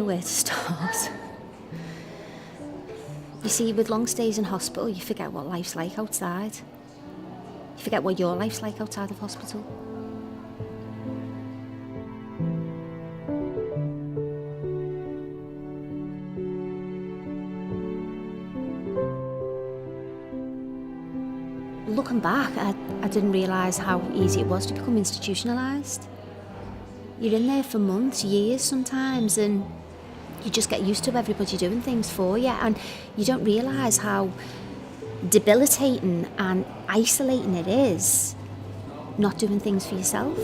where to start. You see, with long stays in hospital, you forget what life's like outside. You forget what your life's like outside of hospital. Looking back, I didn't realise how easy it was to become institutionalised. You're in there for months, years sometimes, and you just get used to everybody doing things for you, and you don't realise how debilitating and isolating it is not doing things for yourself.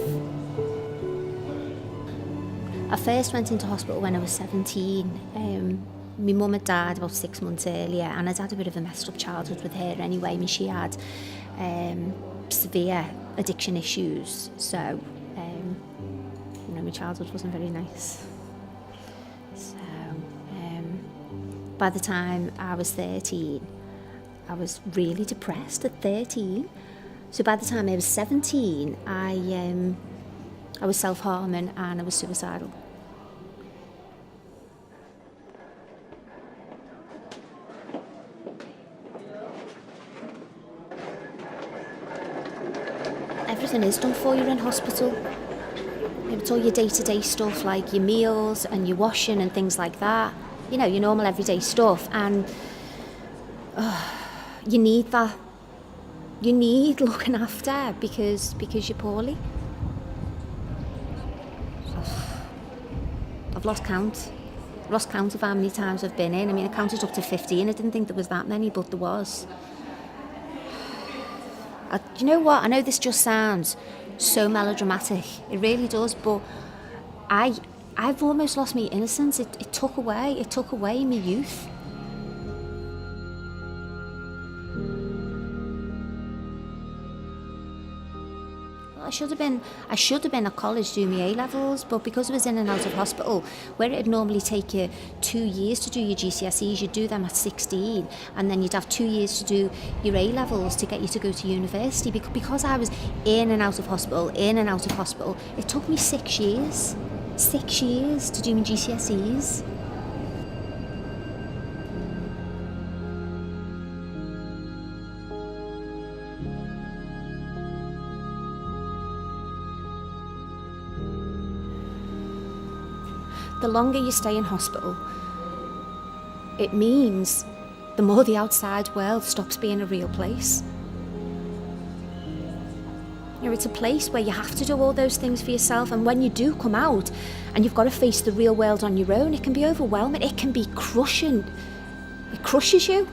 I first went into hospital when I was 17. My mum had died about 6 months earlier, and I'd had a bit of a messed up childhood with her anyway. I mean, she had severe addiction issues, so my childhood wasn't very nice. So by the time I was 13, I was really depressed at 13. So by the time I was 17, I was self-harming and I was suicidal. Everything is done for you in hospital. It's all your day-to-day stuff, like your meals and your washing and things like that. You know, your normal everyday stuff, and you need that. You need looking after because you're poorly. I've lost count. I've lost count of how many times I've been in. I mean, I counted up to 15. I didn't think there was that many, but there was. You know what? I know this just sounds so melodramatic. It really does, but I've almost lost my innocence. It took away my youth. I should have been at college doing my A-levels, but because I was in and out of hospital, where it'd normally take you 2 years to do your GCSEs, you'd do them at 16, and then you'd have 2 years to do your A-levels to get you to go to university. Because I was in and out of hospital, it took me 6 years. 6 years to do my GCSEs. The longer you stay in hospital, it means the more the outside world stops being a real place. You know, it's a place where you have to do all those things for yourself, and when you do come out and you've got to face the real world on your own, it can be overwhelming, it can be crushing. It crushes you.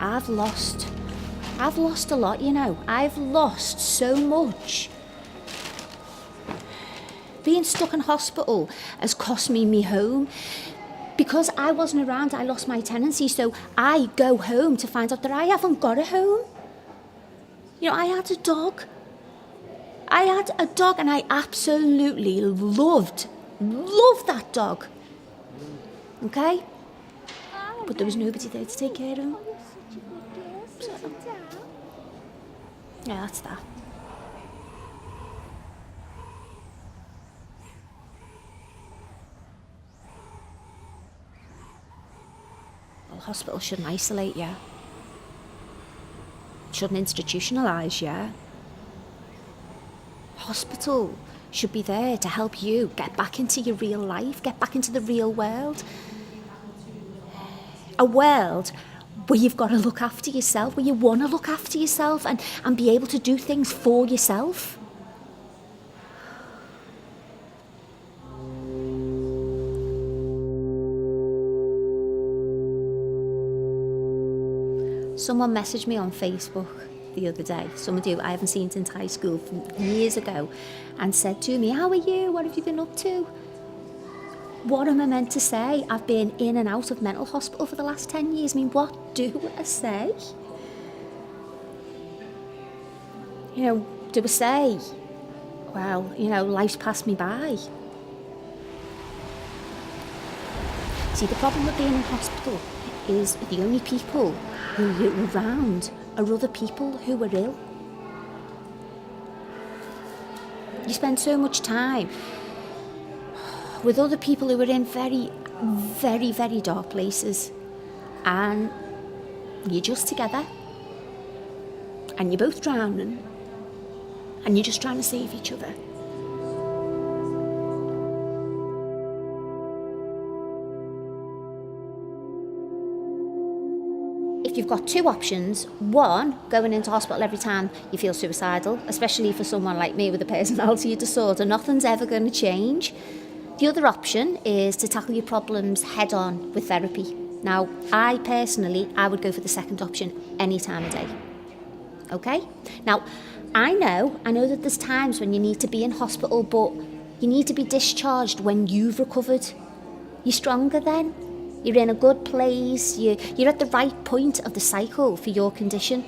I've lost a lot, you know. I've lost so much. Being stuck in hospital has cost me my home. Because I wasn't around, I lost my tenancy, so I go home to find out that I haven't got a home. You know, I had a dog and I absolutely loved that dog. Okay? But there was nobody there to take care of him. So, yeah, that's that. Well, hospital shouldn't isolate you. Shouldn't institutionalise you. Hospital should be there to help you get back into your real life, get back into the real world. A world where you've got to look after yourself, where you want to look after yourself and be able to do things for yourself. Someone messaged me on Facebook the other day, somebody who I haven't seen since high school from years ago, and said to me, "How are you? What have you been up to?" What am I meant to say? I've been in and out of mental hospital for the last 10 years. I mean, what do I say? You know, do I say, well, you know, life's passed me by? See, the problem with being in hospital is the only people who you're around are other people who are ill. You spend so much time with other people who are in very, very, very dark places, and you're just together, and you're both drowning, and you're just trying to save each other. If you've got two options, one, going into hospital every time you feel suicidal, especially for someone like me with a personality disorder, nothing's ever going to change. The other option is to tackle your problems head on with therapy. Now, I would go for the second option any time of day. Okay? Now, I know that there's times when you need to be in hospital, but you need to be discharged when you've recovered. You're stronger then. You're in a good place. You're at the right point of the cycle for your condition.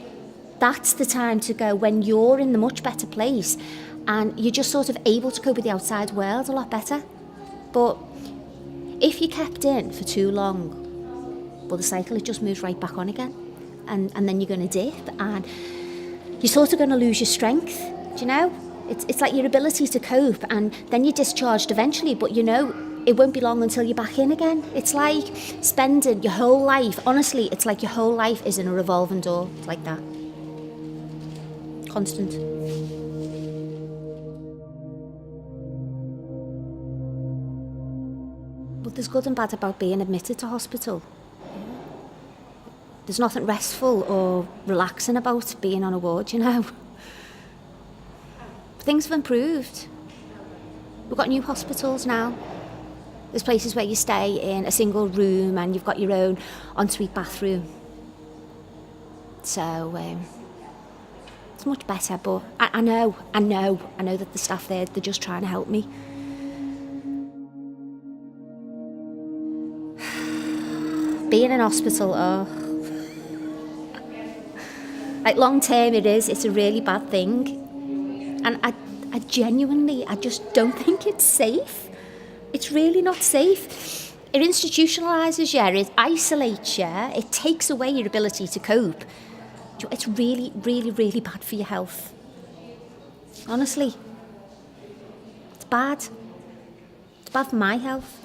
That's the time to go, when you're in the much better place and you're just sort of able to cope with the outside world a lot better. But if you kept in for too long, well, the cycle, it just moves right back on again. And then you're going to dip, and you're sort of going to lose your strength, do you know? It's like your ability to cope, and then you're discharged eventually, but you know, it won't be long until you're back in again. It's like spending your whole life, honestly, it's like your whole life is in a revolving door. It's like that. Constant. But there's good and bad about being admitted to hospital. There's nothing restful or relaxing about being on a ward, you know. Things have improved. We've got new hospitals now. There's places where you stay in a single room and you've got your own ensuite bathroom. So, it's much better, but I know that the staff there, they're just trying to help me. Being in hospital, like long term it's a really bad thing. And I genuinely, I just don't think it's safe. It's really not safe. It institutionalises you, it isolates you, it takes away your ability to cope. It's really, really, really bad for your health. Honestly. It's bad. It's bad for my health.